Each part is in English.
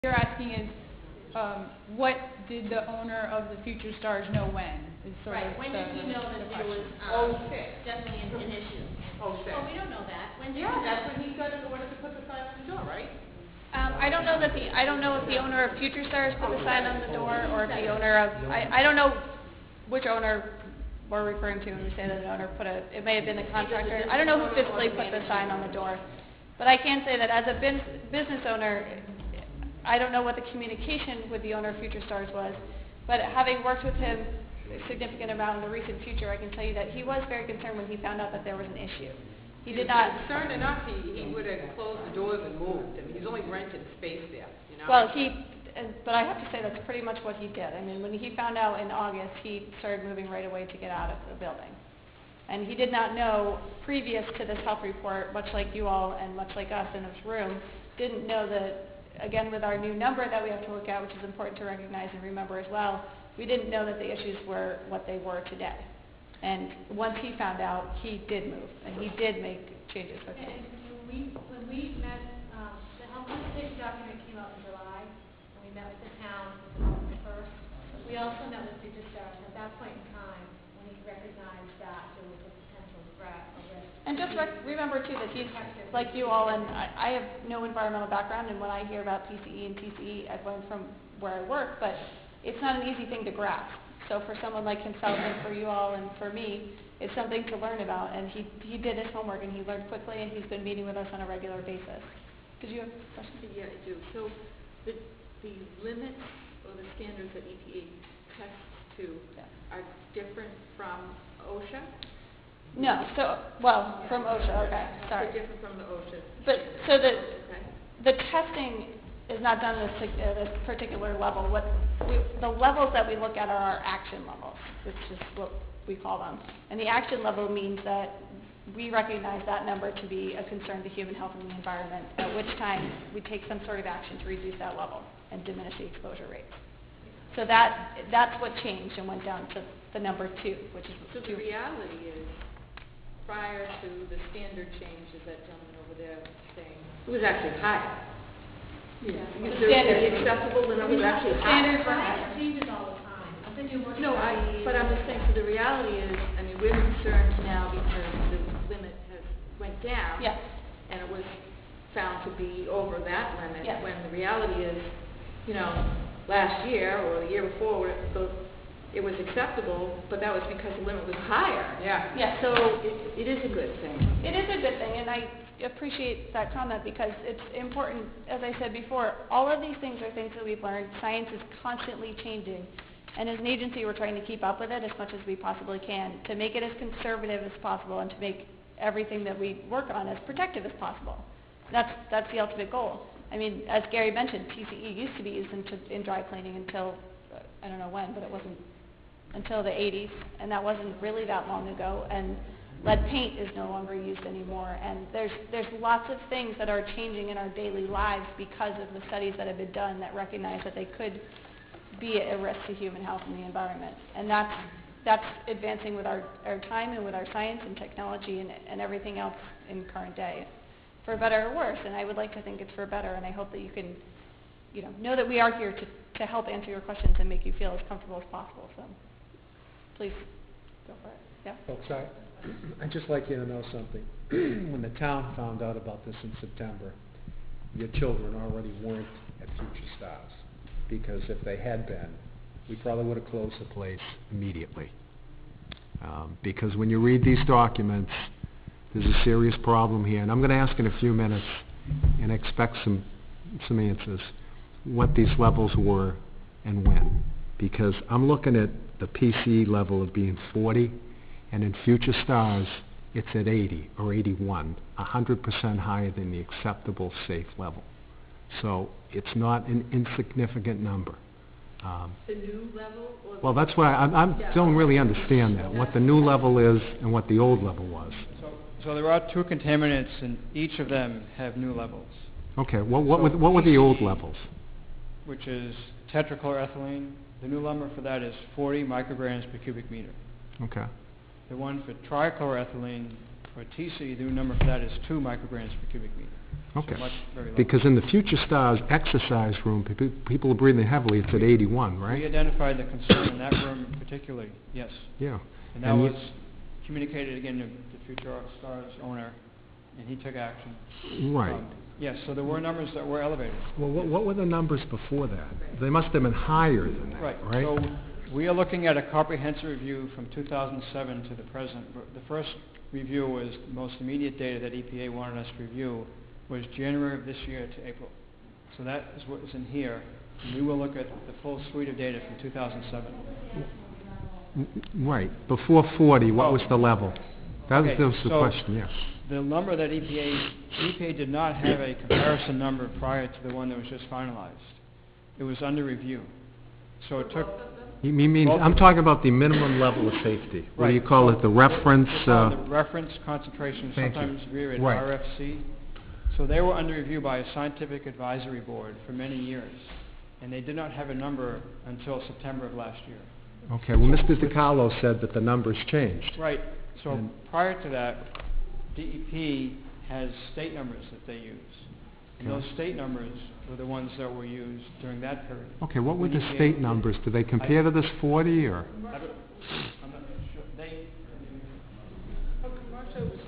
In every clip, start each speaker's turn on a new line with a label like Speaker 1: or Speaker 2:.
Speaker 1: You're asking is, what did the owner of the Future Stars know when? Is sort
Speaker 2: Right.
Speaker 1: of
Speaker 2: When did he know that there was definitely an issue?
Speaker 3: Oh,
Speaker 2: we don't know that. When did
Speaker 3: that's when he got an order to put the sign on the door, right?
Speaker 4: I don't know if the owner of Future Stars put the sign on the door, or if the owner of I don't know which owner we're referring to when we say that an owner put it may have been the contractor. I don't know who physically put the sign on the door, but I can say that as a business owner, I don't know what the communication with the owner of Future Stars was, but having worked with him a significant amount in the recent future, I can tell you that he was very concerned when he found out that there was an issue. He did not.
Speaker 3: Concerned enough, he would have closed the doors and moved. I mean, he's only rented space there, you know.
Speaker 4: Well, but I have to say that's pretty much what he did. I mean, when he found out in August, he started moving right away to get out of the building. And he did not know, previous to this health report, much like you all and much like us in this room, didn't know that, again, with our new number that we have to look at, which is important to recognize and remember as well, we didn't know that the issues were what they were today. And once he found out, he did move, and he did make changes.
Speaker 5: And when we met, the health safety document came out in July, and we met with the town first. We also met with Future Stars at that point in time when he recognized that there was a potential threat or risk.
Speaker 4: And just remember, too, that he's like you all, and I have no environmental background, and when I hear about PCE and TCE, I've learned from where I work, but it's not an easy thing to grasp. So for someone like himself and for you all and for me, it's something to learn about, and he did his homework, and he learned quickly, and he's been meeting with us on a regular basis. Did you have a question?
Speaker 6: Yeah, I do. So the limits or the standards that EPA tests to are different from OSHA?
Speaker 4: No. From OSHA. Okay. Sorry.
Speaker 6: They're different from the OSHA.
Speaker 4: But so the testing is not done at this particular level. The levels that we look at are our action levels, which is what we call them. And the action level means that we recognize that number to be a concern to human health and the environment, at which time we take some sort of action to reduce that level and diminish the exposure rates. So that's what changed and went down to the number 2, which is
Speaker 6: so the reality is, prior to the standard change, as that gentleman over there was saying, it was actually higher.
Speaker 4: Yeah.
Speaker 6: The acceptable limit was actually higher.
Speaker 5: It changes all the time. I think you're working
Speaker 6: but I'm just saying, so the reality is, I mean, we're concerned now because the limit went down.
Speaker 4: Yes.
Speaker 6: And it was found to be over that limit.
Speaker 4: Yes.
Speaker 6: When the reality is, last year or the year before, it was acceptable, but that was because the limit was higher.
Speaker 3: Yeah.
Speaker 4: Yeah.
Speaker 6: So it is a good thing.
Speaker 4: It is a good thing, and I appreciate that comment because it's important. As I said before, all of these things are things that we've learned. Science is constantly changing, and as an agency, we're trying to keep up with it as much as we possibly can to make it as conservative as possible and to make everything that we work on as protective as possible. That's the ultimate goal. I mean, as Gary mentioned, PCE used to be used in dry cleaning until, I don't know when, but it wasn't until the 80s, and that wasn't really that long ago, and lead paint is no longer used anymore, and there's lots of things that are changing in our daily lives because of the studies that have been done that recognize that they could be a risk to human health and the environment, and that's advancing with our time and with our science and technology and everything else in current day, for better or worse, and I would like to think it's for better, and I hope that you can know that we are here to help answer your questions and make you feel as comfortable as possible, so please go for it. Yeah?
Speaker 7: Folks, I'd just like you to know something. When the town found out about this in September, your children already weren't at Future Stars, because if they had been, we probably would have closed the place immediately. Because when you read these documents, there's a serious problem here, and I'm going to ask in a few minutes, and expect some answers, what these levels were and when. Because I'm looking at the PCE level of being 40, and in Future Stars, it's at 80 or 81, 100% higher than the acceptable safe level. So it's not an insignificant number.
Speaker 6: The new level? Or
Speaker 7: well, that's why I don't really understand that, what the new level is and what the old level was.
Speaker 8: So there are 2 contaminants, and each of them have new levels.
Speaker 7: Okay, what were the old levels?
Speaker 8: Which is tetrachloroethylene. The new number for that is 40 micrograms per cubic meter.
Speaker 7: Okay.
Speaker 8: The one for trichloroethylene For TC, the new number for that is 2 micrograms per cubic meter.
Speaker 7: Okay.
Speaker 8: So much, very low.
Speaker 7: Because in the Future Stars exercise room, people are breathing heavily, it's at 81,
Speaker 8: We
Speaker 7: right?
Speaker 8: identified the concern in that room particularly, yes.
Speaker 7: Yeah.
Speaker 8: And that
Speaker 7: And
Speaker 8: was communicated again to the Future Stars owner, and he took action.
Speaker 7: Right.
Speaker 8: Yes, so there were numbers that were elevated.
Speaker 7: Well, what were the numbers before that? They must have been higher than that, right?
Speaker 8: So we are looking at a comprehensive review from 2007 to the present. The first review was the most immediate data that EPA wanted us to review was January of this year to April. So that is what is in here. And we will look at the full suite of data from 2007.
Speaker 7: Right. Before 40, what was the level? That was the
Speaker 8: so
Speaker 7: question, yes.
Speaker 8: The number that EPA did not have a comparison number prior to the one that was just finalized. It was under review. So it took...
Speaker 7: You mean, I'm talking about the minimum level of safety. What do you call it, the reference?
Speaker 8: The reference concentration,
Speaker 7: Thank you.
Speaker 8: sometimes we read
Speaker 7: Right.
Speaker 8: RFC. So they were under review by a scientific advisory board for many years. And they did not have a number until September of last year.
Speaker 7: Okay, well, Mr. DiCarlo said that the numbers changed.
Speaker 8: Right. So
Speaker 7: And-
Speaker 8: prior to that, DEP has state numbers that they use. And
Speaker 7: Okay.
Speaker 8: those state numbers were the ones that were used during that period.
Speaker 7: Okay, what were
Speaker 8: When
Speaker 7: the
Speaker 8: EPA
Speaker 7: state numbers? Do they compare to this 40, or?
Speaker 8: I'm not sure.
Speaker 3: Commercial was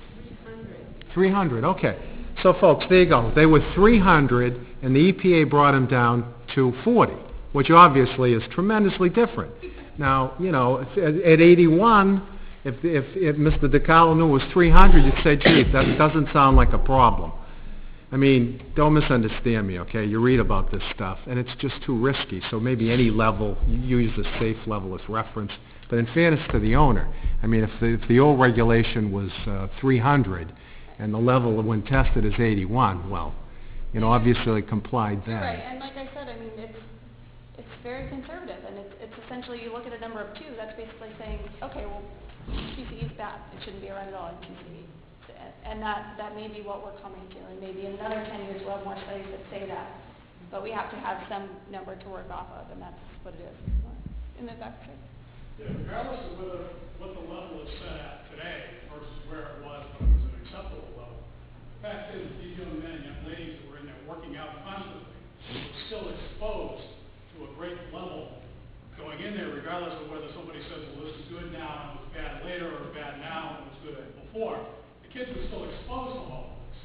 Speaker 3: 300.
Speaker 7: 300, okay. So, folks, there you go. They were 300, and the EPA brought them down to 40, which obviously is tremendously different. Now, you know, at 81, if Mr. DiCarlo knew it was 300, you'd say, gee, that doesn't sound like a problem. I mean, don't misunderstand me, okay? You read about this stuff, and it's just too risky. So maybe any level, you use the safe level as reference. But in fairness to the owner, I mean, if the old regulation was 300, and the level when tested is 81, well, you know, obviously it complied then.
Speaker 4: Right, and like I said, I mean, it's very conservative, and it's essentially, you look at a number of 2, that's basically saying, okay, well, PCE is bad, it shouldn't be around at all in PCE. And that may be what we're coming to, and maybe in another 10 years we'll have more studies that say that. But we have to have some number to work off of, and that's what it is. In the back, sir?
Speaker 9: Yeah, regardless of what the level is set at today versus where it was when it was an acceptable level, the fact is these young men and young ladies that were in there working out constantly were still exposed to a great level going in there, regardless of whether somebody says, well, this is good now and it was bad later, or bad now and it was good before. The kids were still exposed to all of this.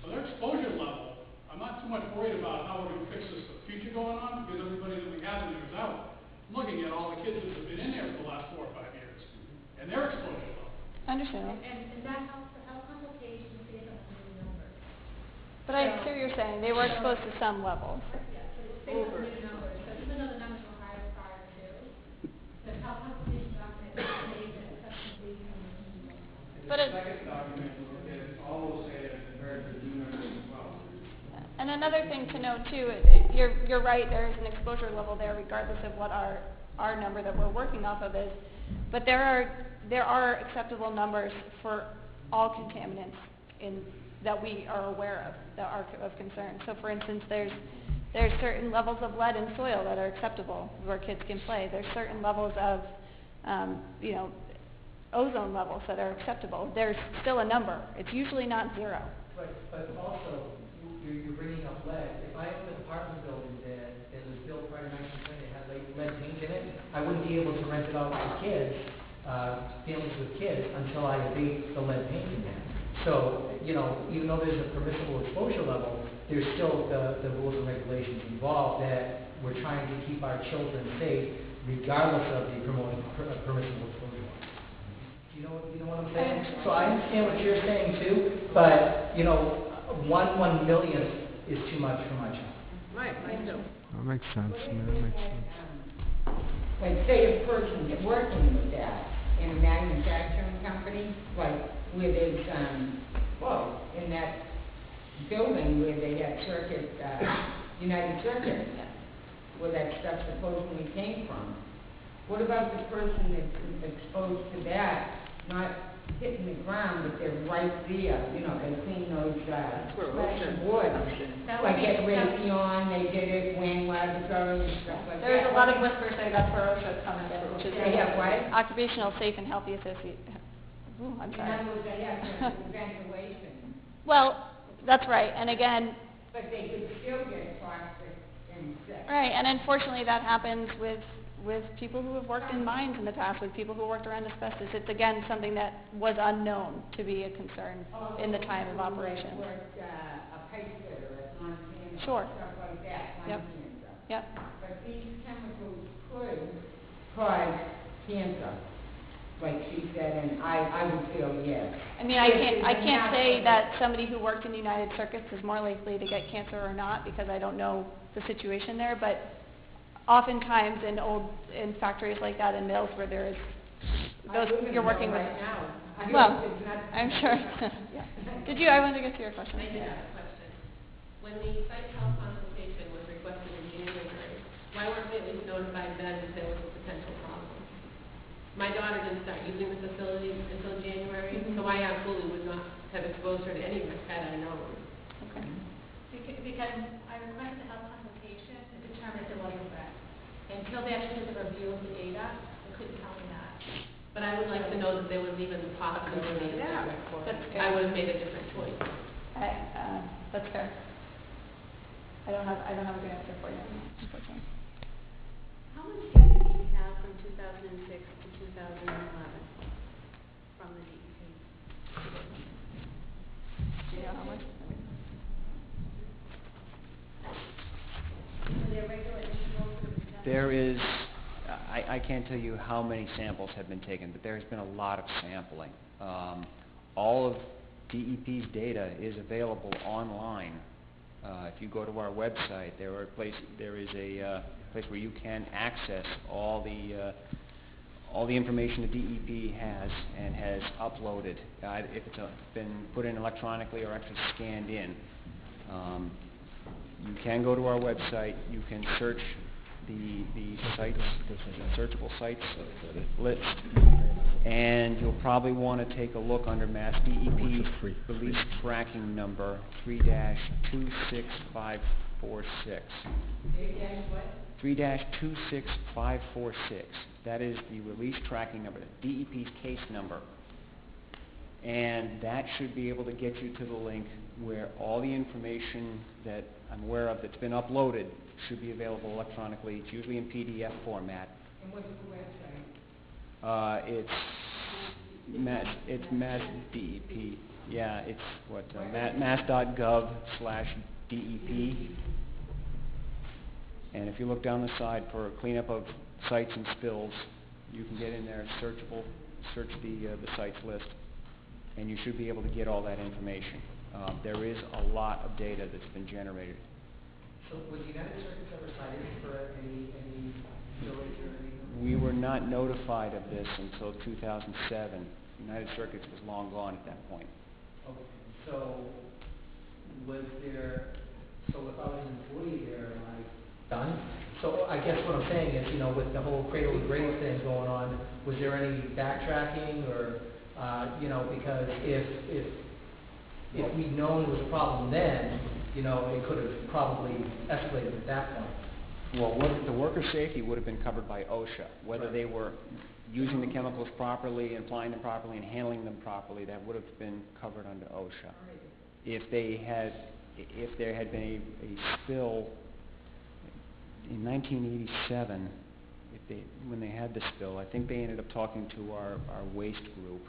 Speaker 9: So their exposure level, I'm not too much worried about how we're going to fix this for the future going on, because everybody that we have in there is out. I'm looking at all the kids that have been in there for the last 4 or 5 years, and their exposure level.
Speaker 4: Understandable.
Speaker 5: And that helps the health consultations to get up to the numbers.
Speaker 4: But I see what you're saying, they were exposed to some levels.
Speaker 5: Yeah, so it's based on new numbers, so even though the numbers were higher prior to, the health consultation document states that subsequently from the new numbers.
Speaker 4: But
Speaker 8: The second document looked at all those data compared to the new numbers as well.
Speaker 4: And another thing to note too, you're right, there is an exposure level there regardless of what our number that we're working off of is. But there are acceptable numbers for all contaminants that we are aware of that are of concern. So for instance, there's certain levels of lead in soil that are acceptable where kids can play. There's certain levels of ozone levels that are acceptable. There's still a number. It's usually not 0.
Speaker 10: Right, but also, you're bringing up lead. If I owned an apartment building that was built prior to 1920, it had lead paint in it, I wouldn't be able to rent it out to kids, families with kids, until I abate the lead paint in there. So, you know, even though there's a permissible exposure level, there's still the rules and regulations involved that we're trying to keep our children safe, regardless of the permissible exposure level. You know what I'm saying? So I understand what you're saying too, but, you know, 1 millionth is too much for my child.
Speaker 3: Right, I know.
Speaker 7: That makes sense, man, that makes sense.
Speaker 11: Like, say a person working with that in a manufacturing company, like where there's, in that building where they had United Circuit, where that stuff supposedly came from. What about the person that's exposed to that, not hitting the ground, but they're right there, you know, they clean those, woods. Like at Raytheon, they did it, Wayne Laboratory and stuff like that.
Speaker 4: There's a lot of whispers say that's where OSHA comes in, which is
Speaker 11: They have what?
Speaker 4: Occupational Safe and Healthy Ooh, I'm
Speaker 11: In
Speaker 4: sorry.
Speaker 11: other words, they have to ventilation,
Speaker 4: Well, that's right, and again,
Speaker 11: but they could still get toxic and sick.
Speaker 4: right, and unfortunately that happens with people who have worked in mines in the past, with people who worked around asbestos. It's again something that was unknown to be a concern in the time of operation.
Speaker 11: Worked, a pipe fitter at Montana,
Speaker 4: Sure.
Speaker 11: stuff like that,
Speaker 4: Yep.
Speaker 11: lung cancer.
Speaker 4: Yep.
Speaker 11: But these chemicals could cause cancer, like she said, and I would feel yes.
Speaker 4: I mean, I can't say that somebody who worked in United Circuits is more likely to get cancer or not, because I don't know the situation there, but oftentimes in factories like that, in mills where there is those, you're working with.
Speaker 11: Right now.
Speaker 4: Well, I'm sure. Yeah. I wanted to get to your question.
Speaker 2: I did have a question. When the site health consultation was requested in January, why weren't we at least notified then that there was a potential problem? My daughter didn't start using the facility until January, so I absolutely would not have exposed her to any risk had I known.
Speaker 4: Okay.
Speaker 5: Because I requested a health consultation to determine if there was a threat. Until they actually did the review of the data, they couldn't tell me that.
Speaker 2: But I would like to know that there was even a possibility of that.
Speaker 4: That's
Speaker 2: I
Speaker 4: fair.
Speaker 2: would have made a different choice.
Speaker 4: That's fair. I don't have a good answer for you, unfortunately.
Speaker 6: How much data do you have from 2006 to 2011 from the DEP?
Speaker 4: Do you know how much?
Speaker 12: There is, I can't tell you how many samples have been taken, but there has been a lot of sampling. All of DEP's data is available online. If you go to our website, there is a place where you can access all the information the DEP has and has uploaded, if it's been put in electronically or actually scanned in. You can go to our website. You can search the sites, the searchable sites list, and you'll probably want to take a look under Mass DEP release tracking number 3-26546. 3-26546. That is the release tracking number, DEP's case number. And that should be able to get you to the link where all the information that I'm aware of that's been uploaded should be available electronically. It's usually in PDF format.
Speaker 11: And what's the website?
Speaker 12: It's Mass DEP. Yeah, it's what mass.gov/DEP. And if you look down the side for cleanup of sites and spills, you can get in there, searchable, search the sites list, and you should be able to get all that information. There is a lot of data that's been generated.
Speaker 10: So was United Circuits ever cited for any village or anything?
Speaker 12: We were not notified of this until 2007. United Circuits was long gone at that point.
Speaker 10: Okay, so was there, so if I was an employee there, am I done? So I guess what I'm saying is, with the whole cradle to grave thing going on, was there any backtracking or, because if we'd known it was a problem then, it could have probably escalated at that point.
Speaker 12: Well, the worker safety would have been covered by OSHA. Whether they were using the chemicals properly and applying them properly and handling them properly, that would have been covered under OSHA. If there had been a spill in 1987, when they had the spill, I think they ended up talking to our waste group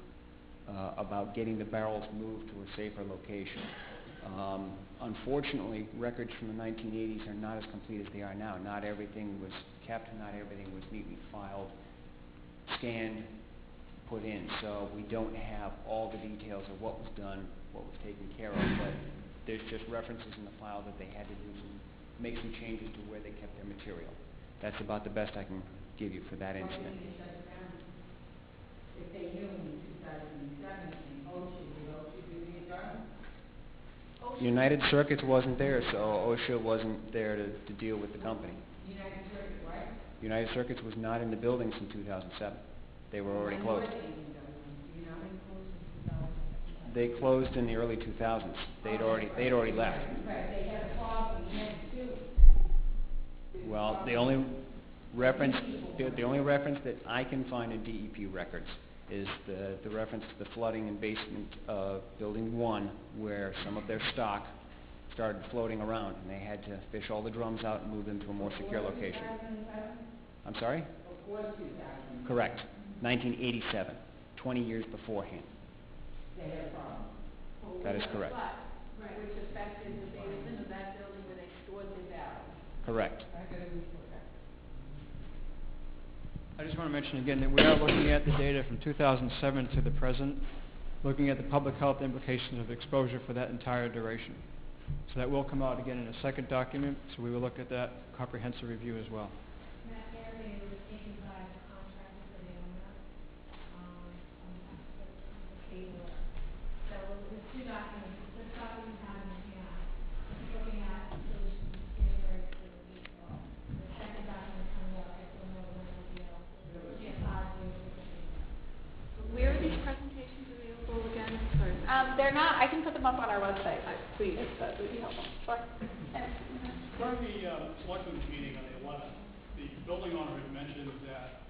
Speaker 12: about getting the barrels moved to a safer location. Unfortunately, records from the 1980s are not as complete as they are now. Not everything was kept, not everything was neatly filed, scanned, put in. So we don't have all the details of what was done, what was taken care of, but there's just references in the file that they had to make some changes to where they kept their material. That's about the best I can give you for that incident.
Speaker 11: If they knew in 2007, OSHA, did OSHA do the adjournment?
Speaker 12: United Circuits wasn't there, so OSHA wasn't there to deal with the company.
Speaker 11: United Circuits, right?
Speaker 12: United Circuits was not in the buildings in 2007. They were already closed. They closed in the early 2000s. They'd already left.
Speaker 11: Right, they had a problem then too.
Speaker 12: Well, the only reference that I can find in DEP records is the reference to the flooding in basement of Building 1, where some of their stock started floating around, and they had to fish all the drums out and move them to a more secure location. I'm sorry?
Speaker 11: Before 2000.
Speaker 12: Correct. 1987, 20 years beforehand.
Speaker 11: They had a problem.
Speaker 12: That is correct.
Speaker 6: Right, which affected the basement of that building where they stored their barrels.
Speaker 12: Correct.
Speaker 8: I just want to mention again that we are looking at the data from 2007 to the present, looking at the public health implications of exposure for that entire duration. So that will come out again in a second document, so we will look at that comprehensive review as well.
Speaker 5: That area was taken by the contractor for the owner, on the cable. So the two documents, this document we have in hand, is looking at solutions January to April. The second document coming up, I don't know when it'll be out.
Speaker 6: Where are these presentations available again? Sorry.
Speaker 4: They're not, I can put them up on our website.
Speaker 6: Please.
Speaker 4: If that would be helpful. Sure.
Speaker 9: During the selectmen's meeting on the 11th, the building owner had mentioned that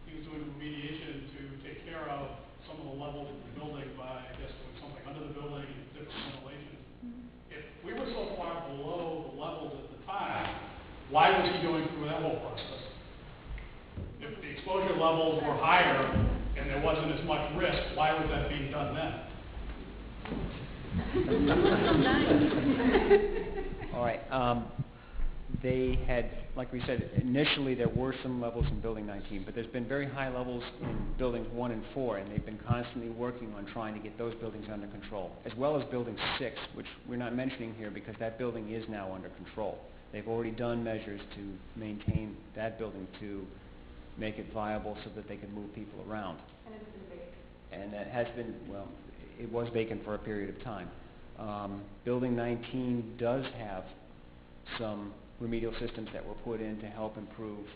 Speaker 9: he was doing remediation to take care of some of the levels of the building by, I guess, doing something under the building and different ventilation. If we were so far below the levels at the time, why was he going through that whole process? If the exposure levels were higher and there wasn't as much risk, why was that being done then?
Speaker 12: All right. They had, like we said, initially there were some levels in Building 19, but there's been very high levels in Buildings 1 and 4, and they've been constantly working on trying to get those buildings under control, as well as Building 6, which we're not mentioning here because that building is now under control. They've already done measures to maintain that building to make it viable so that they can move people around.
Speaker 4: And it's been vacant.
Speaker 12: And that has been, well, it was vacant for a period of time. Building 19 does have some remedial systems that were put in to help improve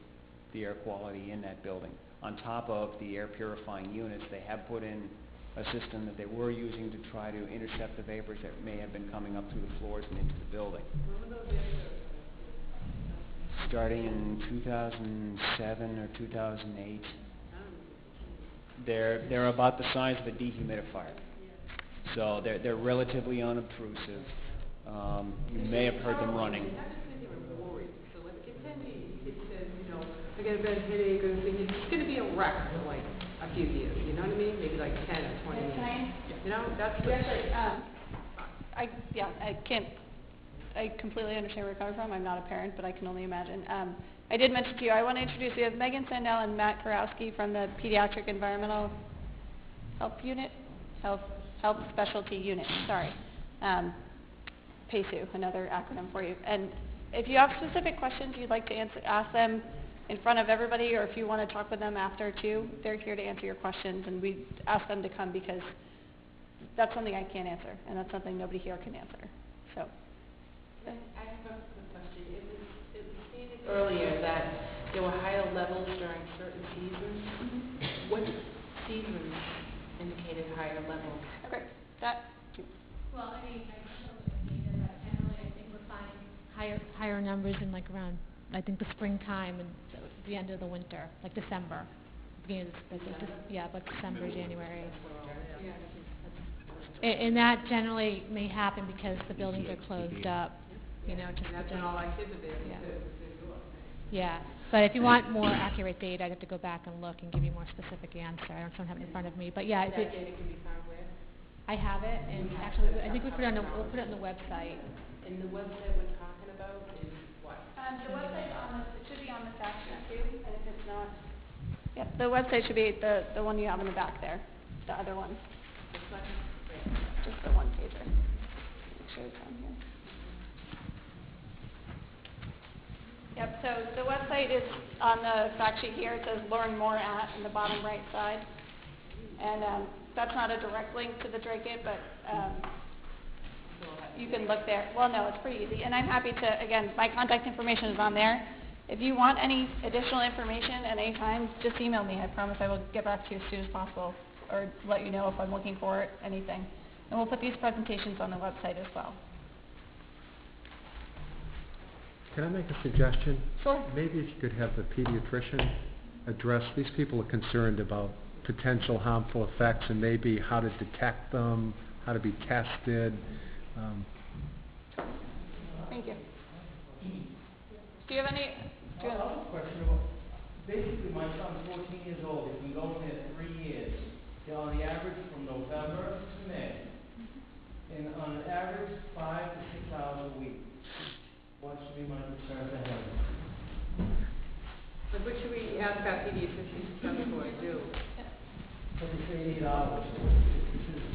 Speaker 12: the air quality in that building. On top of the air purifying units, they have put in a system that they were using to try to intercept the vapors that may have been coming up through the floors and into the building. Starting in 2007 or 2008. They're about the size of a dehumidifier. So they're relatively unobtrusive. You may have heard them running.
Speaker 3: So like if it says, you know, I get a bad headache or something, it's going to be a wreck for like a few years, you know what I mean? Maybe like 10 or 20 years. You know, that's what...
Speaker 4: I completely understand where you're coming from. I'm not a parent, but I can only imagine. I did mention to you, I want to introduce you. We have Megan Sandell and Matt Karowski from the Pediatric Environmental Health Unit, Health Specialty Unit, sorry. PACU, another acronym for you. And if you have specific questions you'd like to ask them in front of everybody, or if you want to talk with them after too, they're here to answer your questions, and we ask them to come because that's something I can't answer, and that's something nobody here can answer. So.
Speaker 2: I have a question. It was stated earlier that there were higher levels during certain seasons.
Speaker 4: Mm-hmm.
Speaker 2: What seasons indicated higher levels?
Speaker 4: Okay, that.
Speaker 5: Well, I mean, I don't know the data, but generally I think we're finding higher numbers in like around, I think the springtime and the end of the winter, like December. Beginning of like December, January. And that generally may happen because the buildings are closed up, you know, just
Speaker 3: That's when all our kids are there.
Speaker 5: Yeah, but if you want more accurate data, I'd have to go back and look and give you a more specific answer. I don't have it in front of me, but yeah.
Speaker 2: That data can be found where?
Speaker 5: I have it, and actually, I think we'll put it on the website.
Speaker 2: And the website we're talking about is what?
Speaker 4: The website it should be on the fact sheet too, and if it's not, yep, the website should be the one you have in the back there, the other one.
Speaker 2: This one?
Speaker 4: Just the one pager. Make sure it's on here. Yep, so the website is on the fact sheet here. It says learn more at in the bottom right side. And that's not a direct link to the Dracut, but you can look there. Well, no, it's pretty easy. And I'm happy to, again, my contact information is on there. If you want any additional information at any time, just email me. I promise I will get back to you as soon as possible, or let you know if I'm looking for it, anything. And we'll put these presentations on the website as well.
Speaker 7: Can I make a suggestion?
Speaker 4: Sure.
Speaker 7: Maybe if you could have the pediatrician address, these people are concerned about potential harmful effects and maybe how to detect them, how to be tested.
Speaker 4: Thank you. Do you have any?
Speaker 13: I have a question about, basically my son's 14 years old, he's been going there 3 years. On the average from November to May, and on an average 5 to 6 hours a week. What should be my concern for him?
Speaker 3: But what should we ask about pediatricians and stuff before I do?
Speaker 13: Let me say 8 hours. This is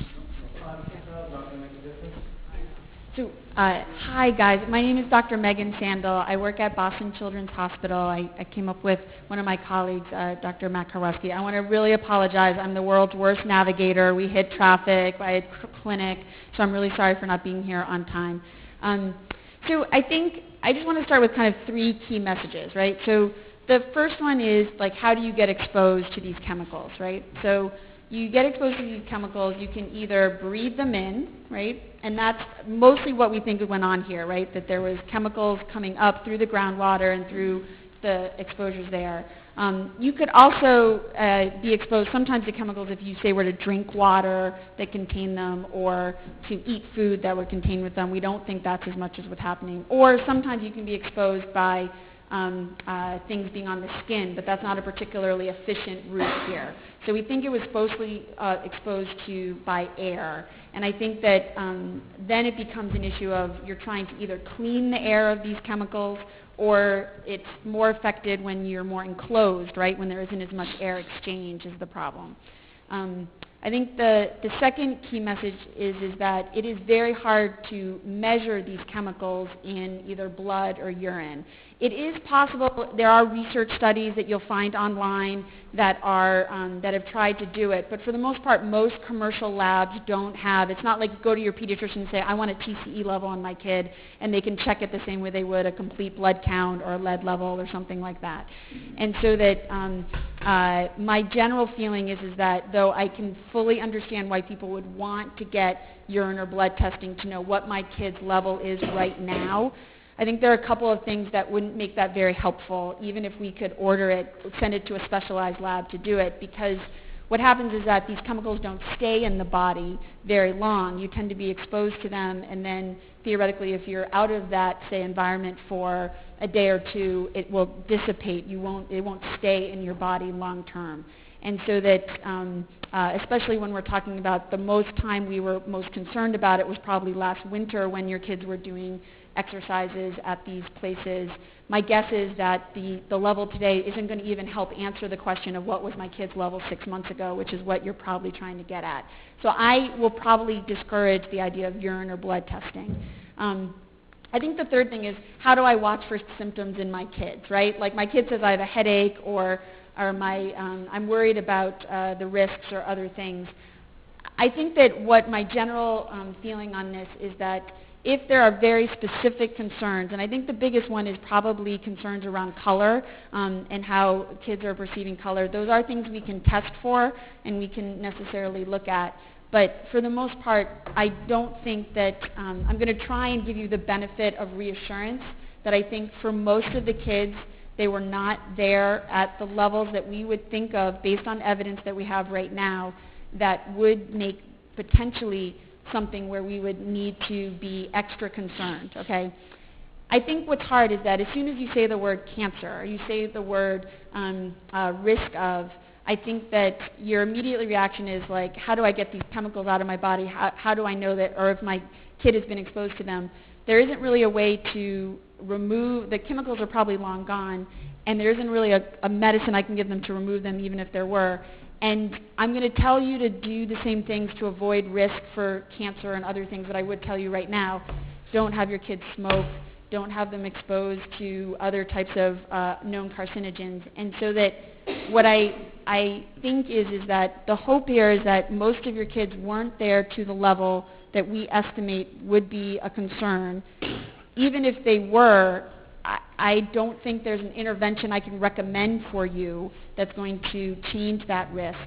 Speaker 13: 5 to 6 hours, not going to make a difference?
Speaker 14: So, hi guys, my name is Dr. Megan Sandel. I work at Boston Children's Hospital. I came up with one of my colleagues, Dr. Matt Karweski. I want to really apologize. I'm the world's worst navigator. We hit traffic. I had clinic, so I'm really sorry for not being here on time. So I think I just want to start with kind of 3 key messages, right? So the first one is, like, how do you get exposed to these chemicals, right? So you get exposed to these chemicals, you can either breathe them in, right? And that's mostly what we think went on here, right? That there was chemicals coming up through the groundwater and through the exposures there. You could also be exposed sometimes to chemicals if you, say, were to drink water that contained them or to eat food that would contain with them. We don't think that's as much as what's happening. Or sometimes you can be exposed by things being on the skin, but that's not a particularly efficient route here. So we think it was mostly exposed to by air. And I think that then it becomes an issue of you're trying to either clean the air of these chemicals, or it's more affected when you're more enclosed, right, when there isn't as much air exchange is the problem. I think the second key message is that it is very hard to measure these chemicals in either blood or urine. It is possible. There are research studies that you'll find online that are that have tried to do it, but for the most part, most commercial labs don't have. It's not like you go to your pediatrician and say, I want a TCE level on my kid, and they can check it the same way they would a complete blood count or a lead level or something like that. And so that my general feeling is that though I can fully understand why people would want to get urine or blood testing to know what my kid's level is right now, I think there are a couple of things that wouldn't make that very helpful, even if we could order it, send it to a specialized lab to do it, because what happens is that these chemicals don't stay in the body very long. You tend to be exposed to them, and then theoretically, if you're out of that, say, environment for a day or two, it will dissipate. It won't stay in your body long term. And so that, especially when we're talking about the most time we were most concerned about it was probably last winter when your kids were doing exercises at these places. My guess is that the level today isn't going to even help answer the question of what was my kid's level 6 months ago, which is what you're probably trying to get at. So I will probably discourage the idea of urine or blood testing. I think the third thing is, how do I watch for symptoms in my kids, right? Like my kid says I have a headache or I'm worried about the risks or other things. I think that what my general feeling on this is that if there are very specific concerns, and I think the biggest one is probably concerns around color and how kids are perceiving color, those are things we can test for and we can necessarily look at. But for the most part, I don't think that I'm going to try and give you the benefit of reassurance that I think for most of the kids, they were not there at the levels that we would think of based on evidence that we have right now that would make potentially something where we would need to be extra concerned, okay? I think what's hard is that as soon as you say the word cancer, or you say the word risk of, I think that your immediate reaction is like, how do I get these chemicals out of my body? How do I know that, or if my kid has been exposed to them? There isn't really a way to remove, the chemicals are probably long gone, and there isn't really a medicine I can give them to remove them even if there were. And I'm going to tell you to do the same things to avoid risk for cancer and other things that I would tell you right now. Don't have your kids smoke. Don't have them exposed to other types of known carcinogens. And so that what I think is that the hope here is that most of your kids weren't there to the level that we estimate would be a concern. Even if they were, I don't think there's an intervention I can recommend for you that's going to change that risk.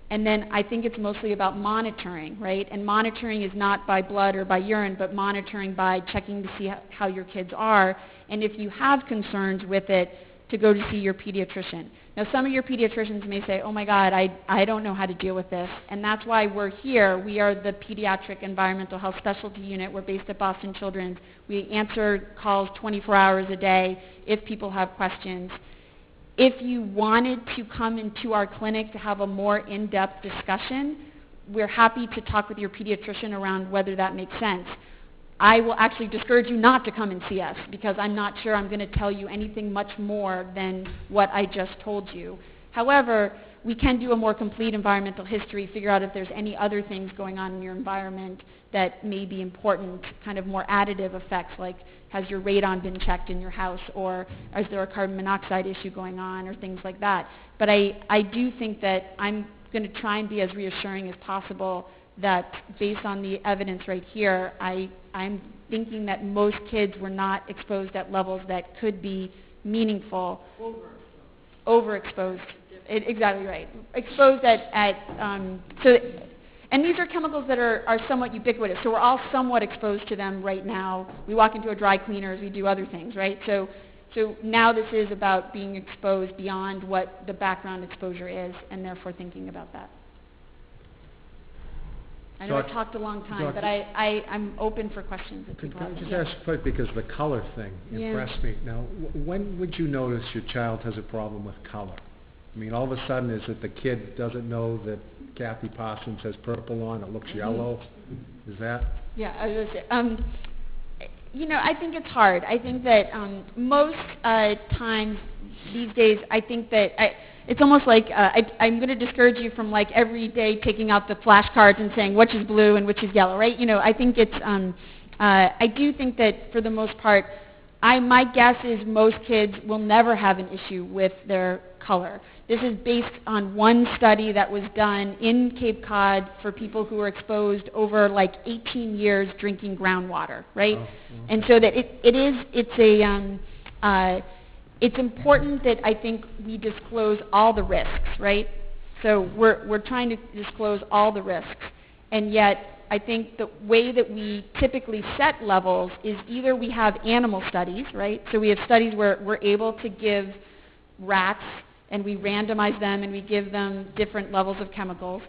Speaker 14: And then I think it's mostly about monitoring, right? And monitoring is not by blood or by urine, but monitoring by checking to see how your kids are. And if you have concerns with it, to go to see your pediatrician. Now, some of your pediatricians may say, oh my God, I don't know how to deal with this, and that's why we're here. We are the Pediatric Environmental Health Specialty Unit. We're based at Boston Children's. We answer calls 24 hours a day if people have questions. If you wanted to come into our clinic to have a more in-depth discussion, we're happy to talk with your pediatrician around whether that makes sense. I will actually discourage you not to come and see us because I'm not sure I'm going to tell you anything much more than what I just told you. However, we can do a more complete environmental history, figure out if there's any other things going on in your environment that may be important, kind of more additive effects, like has your radon been checked in your house, or is there a carbon monoxide issue going on, or things like that. But I do think that I'm going to try and be as reassuring as possible that based on the evidence right here, I'm thinking that most kids were not exposed at levels that could be meaningful. Overexposed. Exactly right. Exposed and these are chemicals that are somewhat ubiquitous, so we're all somewhat exposed to them right now. We walk into a dry cleaners, we do other things, right? So now this is about being exposed beyond what the background exposure is, and therefore thinking about that. I know I talked a long time, but I'm open for questions if people have them.
Speaker 7: Can I just ask, because the color thing impressed me. Now, when would you notice your child has a problem with color? I mean, all of a sudden, is it the kid doesn't know that Kathy Parsons has purple on, it looks yellow? Is that?
Speaker 14: Yeah, I was going to say, I think it's hard. I think that most times these days, I think that it's almost like I'm going to discourage you from like every day taking out the flashcards and saying which is blue and which is yellow, right? I think it's, I do think that for the most part, my guess is most kids will never have an issue with their color. This is based on one study that was done in Cape Cod for people who were exposed over like 18 years drinking groundwater, right? Oh, okay. And so that it's important that I think we disclose all the risks, right? So we're trying to disclose all the risks, and yet I think the way that we typically set levels is either we have animal studies, right? So we have studies where we're able to give rats and we randomize them and we give them different levels of chemicals,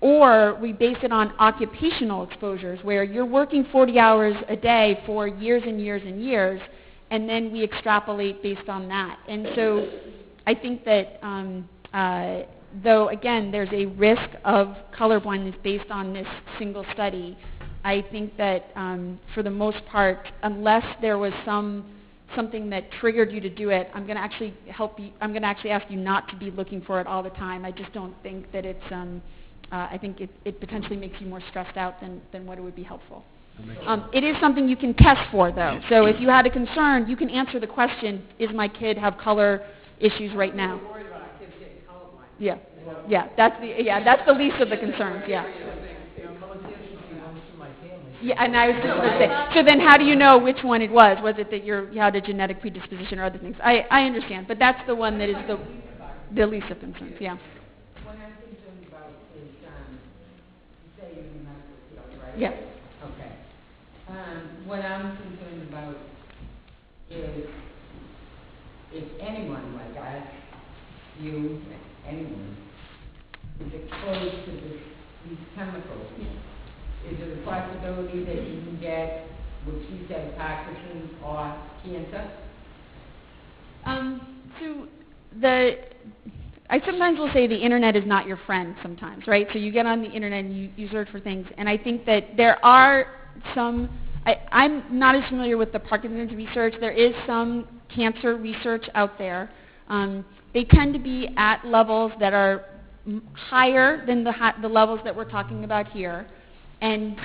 Speaker 14: or we base it on occupational exposures where you're working 40 hours a day for years and years and years, and then we extrapolate based on that. And so I think that though, again, there's a risk of color blindness based on this single study, I think that for the most part, unless there was something that triggered you to do it, I'm going to actually ask you not to be looking for it all the time. I just don't think that it's, I think it potentially makes you more stressed out than what it would be helpful. It is something you can test for, though. So if you had a concern, you can answer the question, is my kid have color issues right now? Yeah, that's the least of the concerns, yeah. Yeah, and I was just going to say, so then how do you know which one it was? Was it that you had a genetic predisposition or other things? I understand, but that's the one that is the least of concerns, yeah.
Speaker 11: What I'm concerned about is, you say you're in the medical field, right?
Speaker 14: Yeah.
Speaker 11: Okay. What I'm concerned about is if anyone like us, you, anyone, is exposed to these chemicals, is there a possibility that you can get what you said, Parkinson's or cancer?
Speaker 14: I sometimes will say the internet is not your friend sometimes, right? So you get on the internet and you search for things, and I think that there are some, I'm not as familiar with the Parkinson's research. There is some cancer research out there. They tend to be at levels that are higher than the levels that we're talking about here. And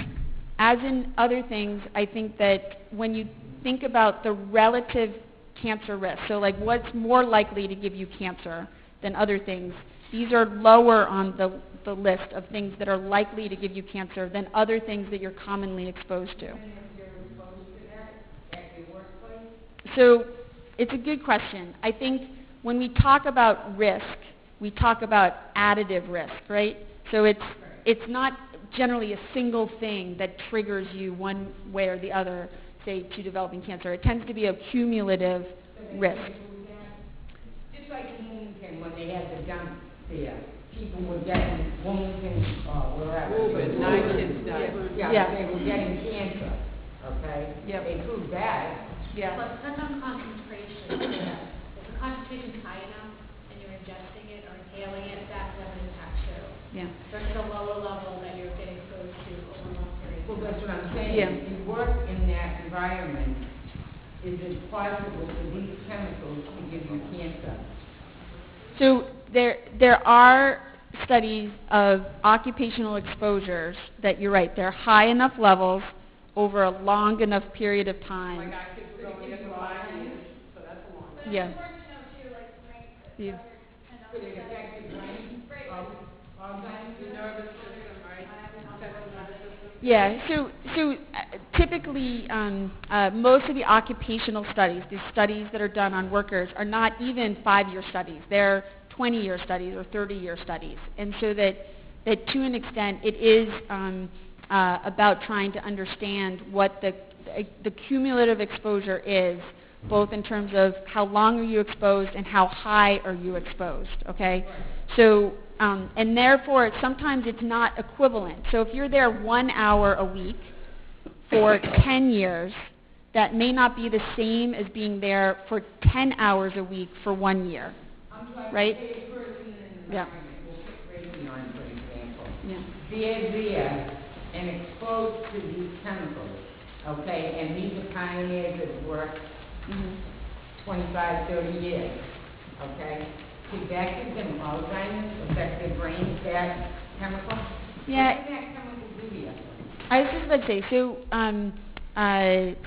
Speaker 14: as in other things, I think that when you think about the relative cancer risk, so like what's more likely to give you cancer than other things, these are lower on the list of things that are likely to give you cancer than other things that you're commonly exposed to. So it's a good question. I think when we talk about risk, we talk about additive risk, right? So it's not generally a single thing that triggers you one way or the other, say, to developing cancer. It tends to be a cumulative risk.
Speaker 11: they had the dump there, people were getting wounds and, wherever.
Speaker 3: Wounded, 9 kids died.
Speaker 11: Yeah, they were getting cancer, okay?
Speaker 4: Yep.
Speaker 11: They proved that.
Speaker 4: Yeah.
Speaker 5: But that's on concentration. If the concentration's high enough and you're ingesting it or inhaling it, that will impact you.
Speaker 4: Yeah.
Speaker 5: Versus a lower level that you're getting exposed to over a long period.
Speaker 11: Well, that's what I'm saying.
Speaker 4: Yeah.
Speaker 11: If you work in that environment, is it possible for these chemicals to give you cancer?
Speaker 14: So there are studies of occupational exposures that you're right, they're high enough levels over a long enough period of time.
Speaker 3: Like our kids were going in for 5 years, so that's a long time.
Speaker 14: Yeah.
Speaker 11: Could it affect your brain? Alzheimer's?
Speaker 3: The nervous system, right? Affects the nervous system.
Speaker 14: Yeah, so typically most of the occupational studies, these studies that are done on workers, are not even 5-year studies. They're 20-year studies or 30-year studies. And so that to an extent it is about trying to understand what the cumulative exposure is, both in terms of how long are you exposed and how high are you exposed, okay? So, and therefore, sometimes it's not equivalent. So if you're there 1 hour a week for 10 years, that may not be the same as being there for 10 hours a week for 1 year, right? Yeah.
Speaker 11: For example.
Speaker 14: Yeah.
Speaker 11: They're there and exposed to these chemicals, okay? And these are pioneers that work 25, 30 years, okay? Could that give them Alzheimer's, affect their brains, that chemical?
Speaker 14: Yeah.
Speaker 11: What does that chemical do to you?
Speaker 14: I was just about to say,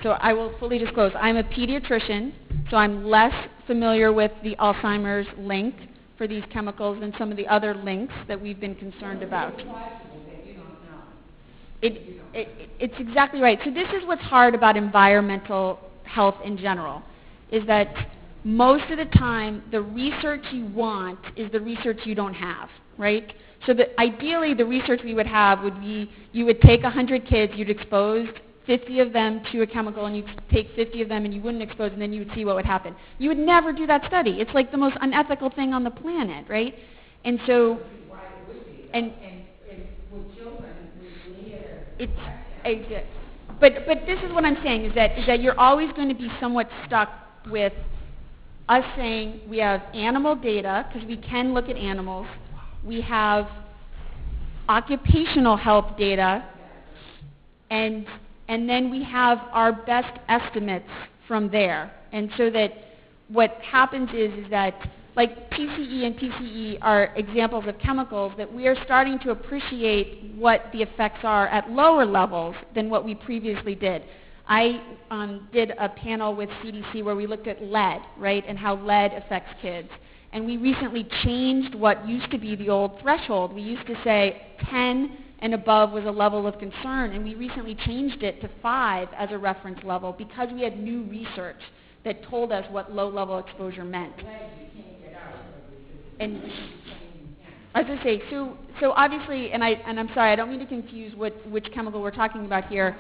Speaker 14: so I will fully disclose, I'm a pediatrician, so I'm less familiar with the Alzheimer's link for these chemicals than some of the other links that we've been concerned about. It's exactly right. So this is what's hard about environmental health in general, is that most of the time the research you want is the research you don't have, right? So that ideally the research we would have would be you would take 100 kids, you'd expose 50 of them to a chemical, and you'd take 50 of them and you wouldn't expose, and then you would see what would happen. You would never do that study. It's like the most unethical thing on the planet, right? And so, and
Speaker 11: with children,
Speaker 14: but this is what I'm saying, is that you're always going to be somewhat stuck with us saying we have animal data, because we can look at animals, we have occupational health data, and then we have our best estimates from there. And so that what happens is that like PCE and PCE are examples of chemicals that we are starting to appreciate what the effects are at lower levels than what we previously did. I did a panel with CDC where we looked at lead, right, and how lead affects kids. And we recently changed what used to be the old threshold. We used to say 10 and above was a level of concern, and we recently changed it to 5 as a reference level because we had new research that told us what low-level exposure meant. And as I say, so obviously, and I'm sorry, I don't mean to confuse which chemical we're talking about here.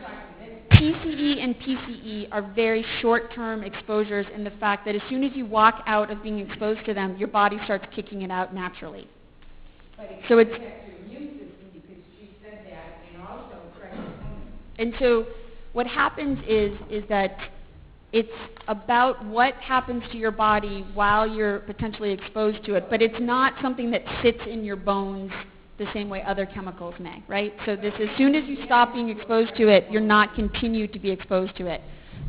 Speaker 14: PCE and PCE are very short-term exposures in the fact that as soon as you walk out of being exposed to them, your body starts kicking it out naturally. So it's and so what happens is that it's about what happens to your body while you're potentially exposed to it, but it's not something that sits in your bones the same way other chemicals may, right? So this, as soon as you stop being exposed to it, you're not continued to be exposed to it.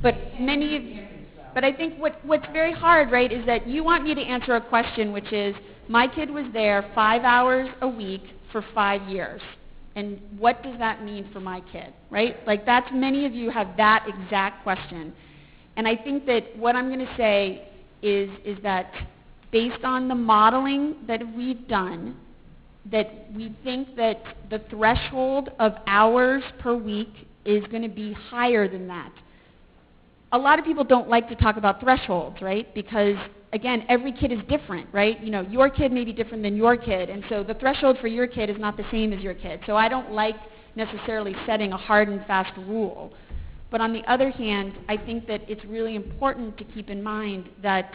Speaker 14: But I think what's very hard, right, is that you want me to answer a question, which is, my kid was there 5 hours a week for 5 years. And what does that mean for my kid, right? Like that's, many of you have that exact question. And I think that what I'm going to say is that based on the modeling that we've done, that we think that the threshold of hours per week is going to be higher than that. A lot of people don't like to talk about thresholds, right? Because, again, every kid is different, right? You know, your kid may be different than your kid, and so the threshold for your kid is not the same as your kid. So I don't like necessarily setting a hard and fast rule. But on the other hand, I think that it's really important to keep in mind that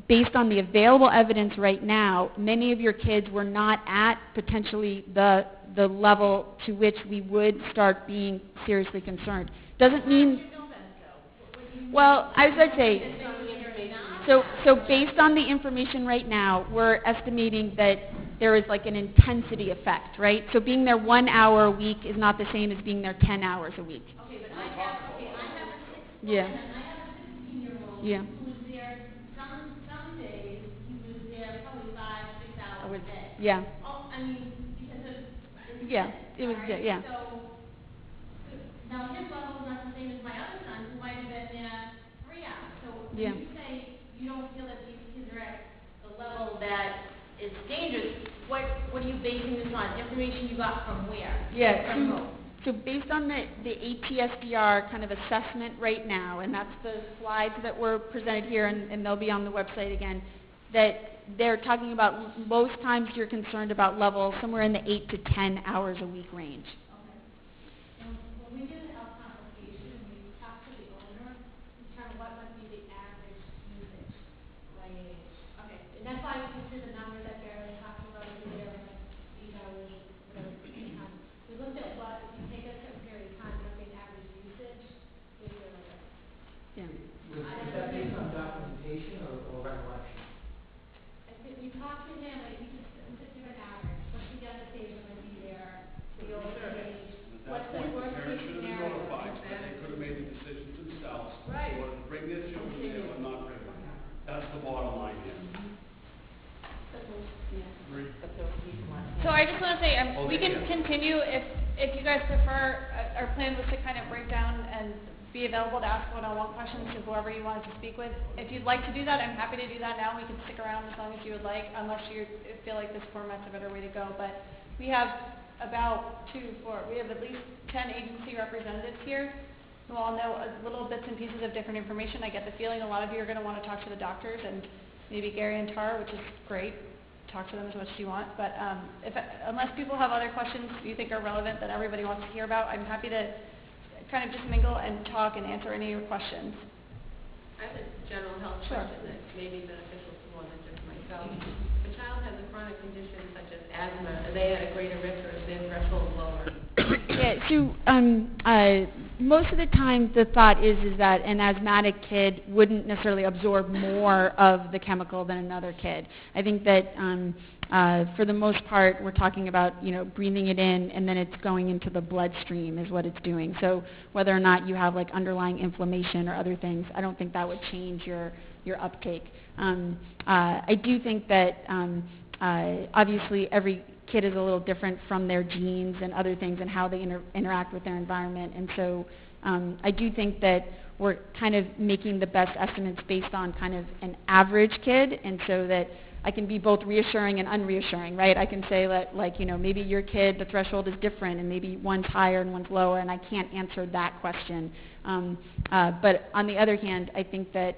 Speaker 14: based on the available evidence right now, many of your kids were not at potentially the level to which we would start being seriously concerned. Doesn't mean, well, I was going to say, so based on the information right now, we're estimating that there is like an intensity effect, right? So being there 1 hour a week is not the same as being there 10 hours a week.
Speaker 5: Okay, but I have a 6-year-old
Speaker 14: Yeah.
Speaker 5: and I have a 16-year-old
Speaker 14: Yeah.
Speaker 5: who was there some days, he was there probably 5-6 hours a day.
Speaker 14: Yeah.
Speaker 5: Oh, I mean, because of,
Speaker 14: Yeah, it was,
Speaker 5: all right?
Speaker 14: yeah.
Speaker 5: So, now his level is not the same as my other son, who might have been there 3 hours. So
Speaker 14: Yeah.
Speaker 5: when you say you don't feel that these kids are at the level that is dangerous, what are you basing this on? Information you got from where?
Speaker 14: Yeah,
Speaker 5: From who?
Speaker 14: so based on the ATSDR kind of assessment right now, and that's the slides that were presented here, and they'll be on the website again, that they're talking about most times you're concerned about levels somewhere in the 8 to 10 hours a week range.
Speaker 5: And when we did the health consultation, we talked to the owner, determine what must be the average usage by age. Okay, and that's why we consider the number that Gary was talking about over there, like 8 hours, whatever, time. We looked at what, if you take a certain period of time, what the average usage is, or like a.
Speaker 14: Yeah.
Speaker 10: Was that based on documentation or recollection?
Speaker 5: I think we talked to him, like, we just give an average, what's the devastation gonna be there, the older age, what's the worst case
Speaker 9: Parents should have been
Speaker 5: scenario?
Speaker 9: notified, so they could have made the decisions themselves.
Speaker 5: Right.
Speaker 9: Or to bring their children there or not bring them. That's the bottom line here. Agree?
Speaker 4: So I just want to say, we can continue if you guys prefer. Our plan was to kind of break down and be available to ask one-on-one questions to whoever you wanted to speak with. If you'd like to do that, I'm happy to do that now. We can stick around as long as you would like, unless you feel like this format's a better way to go. But we have about we have at least 10 agency representatives here who all know little bits and pieces of different information. I get the feeling a lot of you are going to want to talk to the doctors and maybe Gary and Tara, which is great. Talk to them as much as you want. But unless people have other questions you think are relevant that everybody wants to hear about, I'm happy to kind of just mingle and talk and answer any of your questions.
Speaker 2: I have a general health
Speaker 4: Sure.
Speaker 2: question that may be beneficial to more than just myself. If a child has a chronic condition such as asthma, are they at a greater risk or is their threshold lower?
Speaker 14: Yeah, so most of the time the thought is that an asthmatic kid wouldn't necessarily absorb more of the chemical than another kid. I think that for the most part we're talking about, breathing it in and then it's going into the bloodstream is what it's doing. So whether or not you have like underlying inflammation or other things, I don't think that would change your uptake. I do think that obviously every kid is a little different from their genes and other things and how they interact with their environment. And so I do think that we're kind of making the best estimates based on kind of an average kid, and so that I can be both reassuring and unreassuring, right? I can say that, maybe your kid, the threshold is different, and maybe one's higher and one's lower, and I can't answer that question. But on the other hand, I think that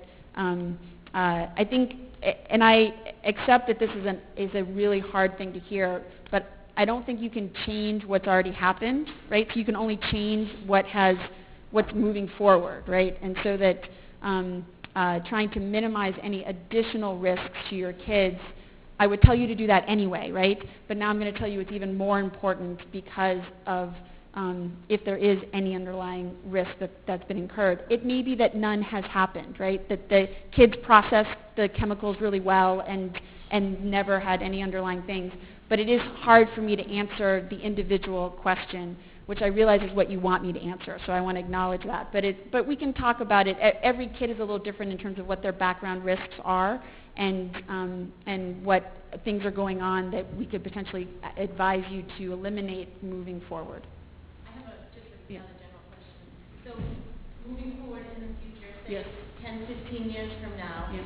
Speaker 14: and I accept that this is a really hard thing to hear, but I don't think you can change what's already happened, right? So you can only change what's moving forward, right? And so that trying to minimize any additional risks to your kids, I would tell you to do that anyway, right? But now I'm going to tell you it's even more important because of if there is any underlying risk that's been incurred. It may be that none has happened, right? That the kids processed the chemicals really well and never had any underlying things. But it is hard for me to answer the individual question, which I realize is what you want me to answer, so I want to acknowledge that. But we can talk about it. Every kid is a little different in terms of what their background risks are and what things are going on that we could potentially advise you to eliminate moving forward.
Speaker 5: I have another general question. So, moving forward in the future, say
Speaker 14: Yes.
Speaker 5: 10, 15 years from now,
Speaker 14: Yes.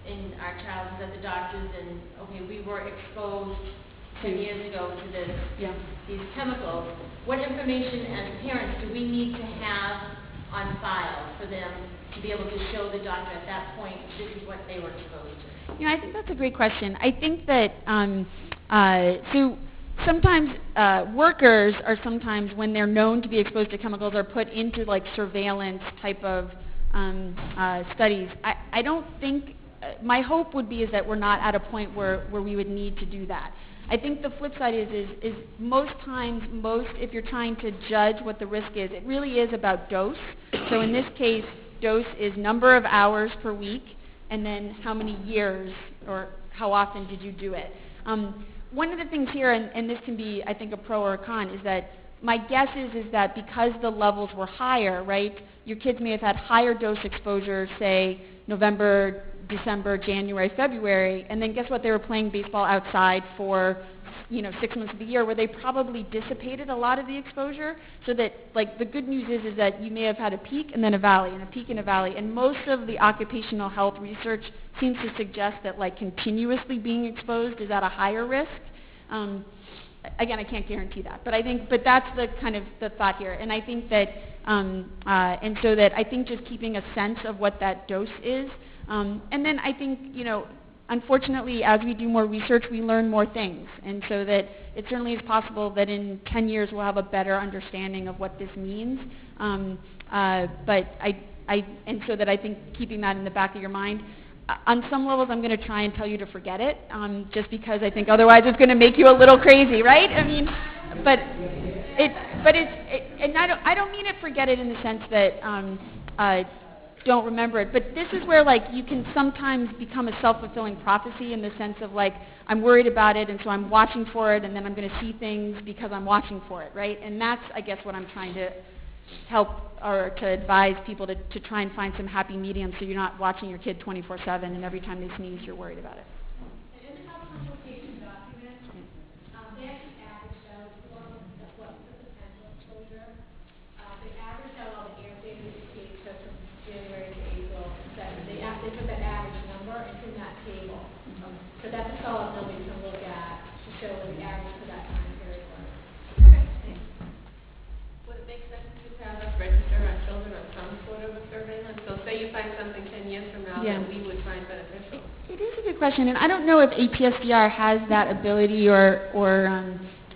Speaker 5: and our child is at the doctor's and, okay, we were exposed 10 years ago to these chemicals, what information as parents do we need to have on file for them to be able to show the doctor at that point this is what they were exposed to?
Speaker 14: I think that's a great question. I think that so sometimes workers are sometimes, when they're known to be exposed to chemicals, are put into like surveillance type of studies. I don't think my hope would be is that we're not at a point where we would need to do that. I think the flip side is most times, if you're trying to judge what the risk is, it really is about dose. So in this case, dose is number of hours per week, and then how many years or how often did you do it. One of the things here, and this can be, I think, a pro or a con, is that my guess is that because the levels were higher, right, your kids may have had higher dose exposure, say, November, December, January, February, and then guess what? They were playing baseball outside for, 6 months of the year where they probably dissipated a lot of the exposure, so that, like, the good news is that you may have had a peak and then a valley and a peak and a valley, and most of the occupational health research seems to suggest that, like, continuously being exposed is at a higher risk. Again, I can't guarantee that, but that's the kind of the thought here, and I think that, and so that I think just keeping a sense of what that dose is, and then I think, unfortunately, as we do more research, we learn more things, and so that it certainly is possible that in 10 years we'll have a better understanding of what this means, and so that I think keeping that in the back of your mind. On some levels, I'm going to try and tell you to forget it, just because I think otherwise it's going to make you a little crazy, right? I mean, and I don't mean it forget it in the sense that don't remember it, but this is where, like, you can sometimes become a self-fulfilling prophecy in the sense of, like, I'm worried about it, and so I'm watching for it, and then I'm going to see things because I'm watching for it, right? And that's, I guess, what I'm trying to help or to advise people to try and find some happy medium so you're not watching your kid 24/7 and every time they sneeze you're worried about it.
Speaker 5: In the health consultation document, they actually averaged out what the potential exposure. They averaged out all the air data that came from January to April. They put that average number into that table. So that's a solid number you can look at to show what the average for that time period was. Okay.
Speaker 2: Would it make sense to have us register our children on some sort of a surveillance? So say you find something 10 years from now that we would find beneficial.
Speaker 14: It is a good question, and I don't know if ATSDR has that ability or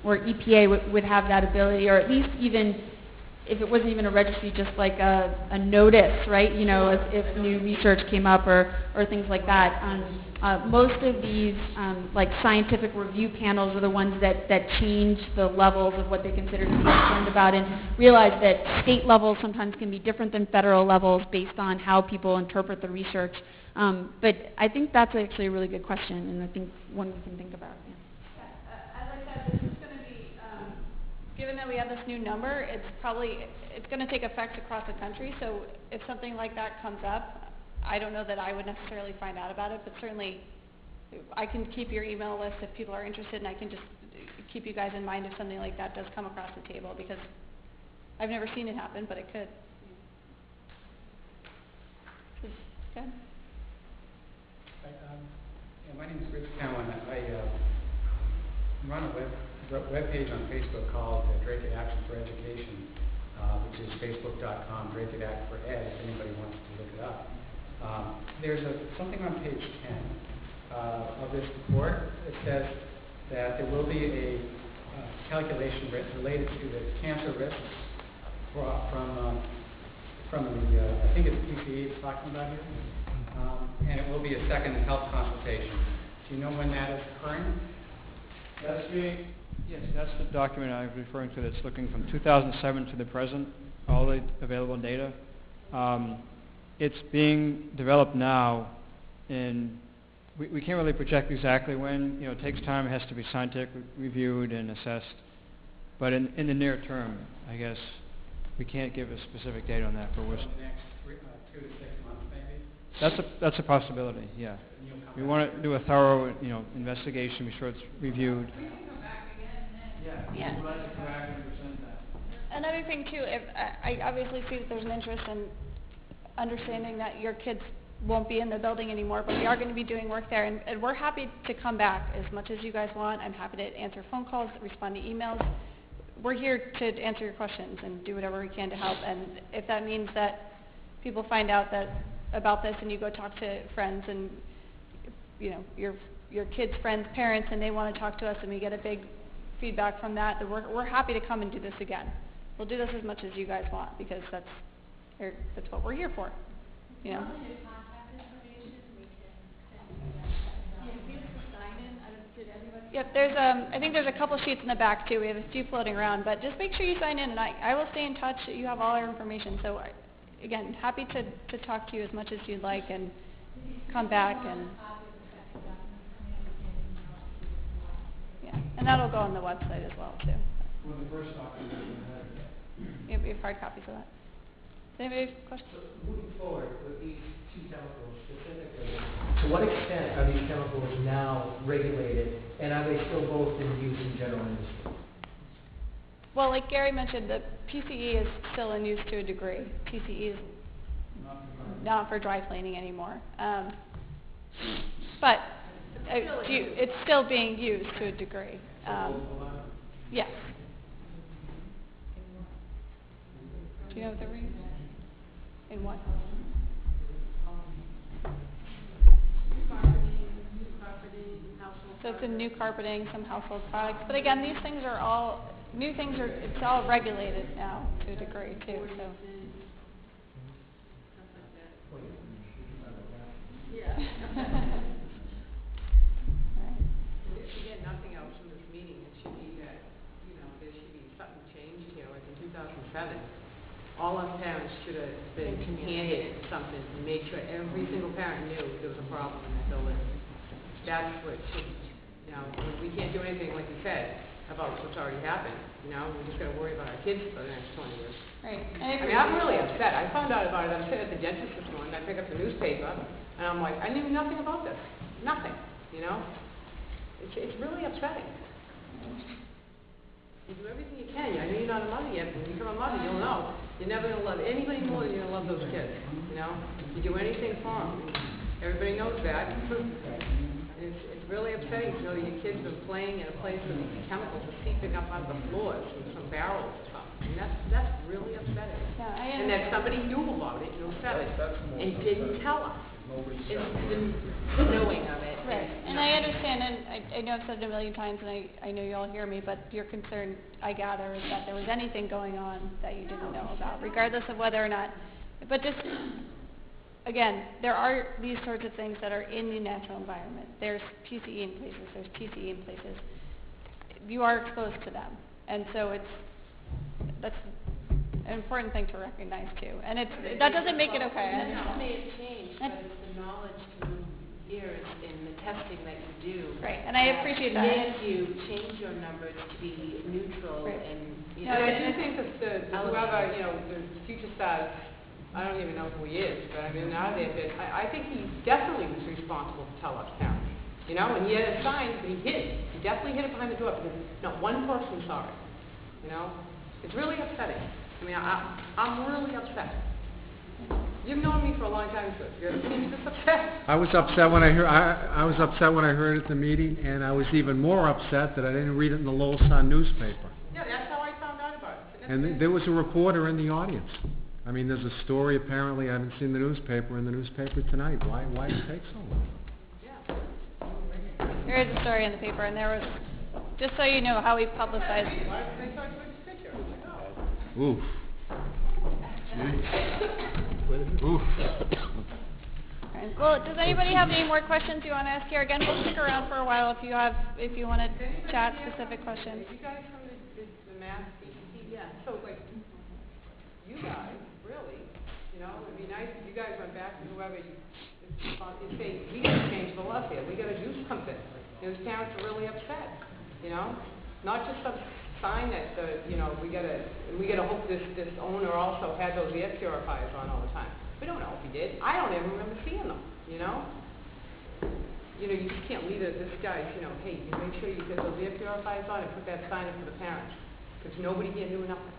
Speaker 14: EPA would have that ability, or at least even if it wasn't even a registry, just like a notice, right? If new research came up or things like that. Most of these like scientific review panels are the ones that change the levels of what they consider to be concerned about, and realize that state levels sometimes can be different than federal levels based on how people interpret the research. But I think that's actually a really good question, and I think one we can think about. Yeah.
Speaker 4: As I said, this is going to be, given that we have this new number, it's going to take effect across the country. So if something like that comes up, I don't know that I would necessarily find out about it, but certainly I can keep your email list if people are interested, and I can just keep you guys in mind if something like that does come across the table, because I've never seen it happen, but it could. Good.
Speaker 15: My name is Rich Cowan. I run a web page on Facebook called Dracut Action for Education, which is facebook.com, Dracut Act for Ed, if anybody wants to look it up. There's something on page 10 of this report that says that there will be a calculation related to the cancer risks from the, I think it's PCE it's talking about here, and it will be a second health consultation. Do you know when that is occurring?
Speaker 8: Yes, that's the document I was referring to that's looking from 2007 to the present, all the available data. It's being developed now, and we can't really project exactly when. It takes time. It has to be scientifically reviewed and assessed. But in the near term, I guess, we can't give a specific date on that. But we're
Speaker 15: the next 2 to 6 months, maybe?
Speaker 8: That's a possibility, yeah. We want to do a thorough, investigation, be sure it's reviewed.
Speaker 4: Yeah.
Speaker 8: We'd like to come back and present that.
Speaker 4: Another thing too, if I obviously see that there's an interest in understanding that your kids won't be in the building anymore, but we are going to be doing work there, and we're happy to come back as much as you guys want. I'm happy to answer phone calls, respond to emails. We're here to answer your questions and do whatever we can to help. And if that means that people find out about this and you go talk to friends and your kids' friends' parents, and they want to talk to us, and we get a big feedback from that, then we're happy to come and do this again. We'll do this as much as you guys want, because that's what we're here for.
Speaker 5: Contact information, we can
Speaker 4: Yep, I think there's a couple sheets in the back too. We have a few floating around, but just make sure you sign in, and I will stay in touch. You have all our information. So, again, happy to talk to you as much as you'd like and come back and. Yeah, and that'll go on the website as well too.
Speaker 13: Well, the first document
Speaker 4: You have hard copies of that. Does anybody have questions?
Speaker 10: So moving forward with these two chemicals specifically, to what extent are these chemicals now regulated, and are they still both in use in general industry?
Speaker 4: Well, like Gary mentioned, the PCE is still in use to a degree. PCE is not for dry cleaning anymore. But it's still being used to a degree. Yes. Do you know what they're used? In what? So it's in new carpeting, some household products. But again, these things are all, new things are, it's all regulated now to a degree too, so.
Speaker 3: Yeah. If you get nothing else from this meeting, it should be that, there should be something changed here, like in 2007. All our parents should have been handed something and made sure every single parent knew there was a problem in the building. That's what should, we can't do anything, like you said, about what's already happened. We just got to worry about our kids for the next 20 years.
Speaker 4: Right.
Speaker 3: I'm really upset. I found out about it. I'm sitting at the dentist this morning. I pick up the newspaper, and I'm like, I knew nothing about this. Nothing. It's really upsetting. You do everything you can. I know you're not a mother yet, but when you become a mother, you'll know. You're never going to love anybody more than you're going to love those kids. You do anything for them. Everybody knows that. It's really upsetting to know that your kids are playing in a place where these chemicals are seeping up onto the floors from some barrels or something. And that's really upsetting.
Speaker 4: Yeah,
Speaker 3: and that somebody knew about it, said it, and didn't tell us. The knowing of it.
Speaker 4: Right. And I understand, and I know I've said it a million times, and I know you all hear me, but your concern, I gather, is that there was anything going on that you didn't know about, regardless of whether or not. But just, again, there are these sorts of things that are in the natural environment. There's PCE in places, there's PCE in places. You are exposed to them. And so that's an important thing to recognize, too. And that doesn't make it okay.
Speaker 2: That may have changed, but it's the knowledge through years in the testing that you do.
Speaker 4: Right, and I appreciate that.
Speaker 2: Make you change your numbers to be neutral and,
Speaker 3: And I do think that whoever, the future stars, I don't even know who he is, but I mean, now I think he definitely was responsible to tell us parents. And he had a sign, but he hid it. He definitely hid it behind the door because not one person saw it. It's really upsetting. I mean, I'm really upset. You've known me for a long time, so you're just upset.
Speaker 7: I was upset when I heard it at the meeting, and I was even more upset that I didn't read it in the Lowell Sun newspaper.
Speaker 3: Yeah, that's how I found out about it.
Speaker 7: And there was a reporter in the audience. I mean, there's a story apparently. I haven't seen the newspaper tonight. Why did it take so long?
Speaker 3: Yeah.
Speaker 4: There is a story in the paper, and there was, just so you know how we publicize.
Speaker 3: Why did they talk about this picture?
Speaker 7: Oof. Oof.
Speaker 4: Right. Well, does anybody have any more questions you want to ask here? Again, we'll stick around for a while if you want to chat specific questions.
Speaker 3: You guys from the Mass DEP, yeah. So you guys, really, it'd be nice if you guys went back to whoever you say, we got to change the law here. We got to do something. Those parents are really upset. Not just some sign that we gotta hope this owner also had those air purifiers on all the time. We don't know if he did. I don't even remember seeing them. You just can't leave it. This guy, hey, you make sure you get those air purifiers on and put that sign up for the parents, because nobody here knew nothing.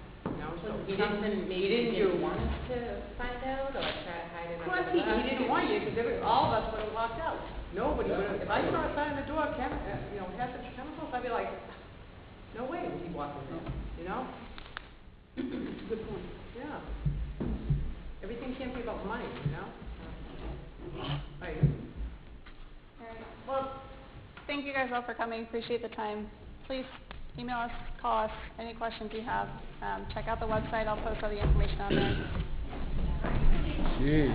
Speaker 3: So he didn't
Speaker 2: want us to find out or try to hide it.
Speaker 3: Of course, he didn't want you, because all of us would have walked out. Nobody would have. If I saw a sign on the door, hazardous chemicals, I'd be like, no way would he walk in there, Good point. Yeah. Everything can't be about money, Right.
Speaker 4: All right. Well, thank you guys all for coming. Appreciate the time. Please email us, call us, any questions you have. Check out the website. I'll post all the information on there.
Speaker 7: Jeez.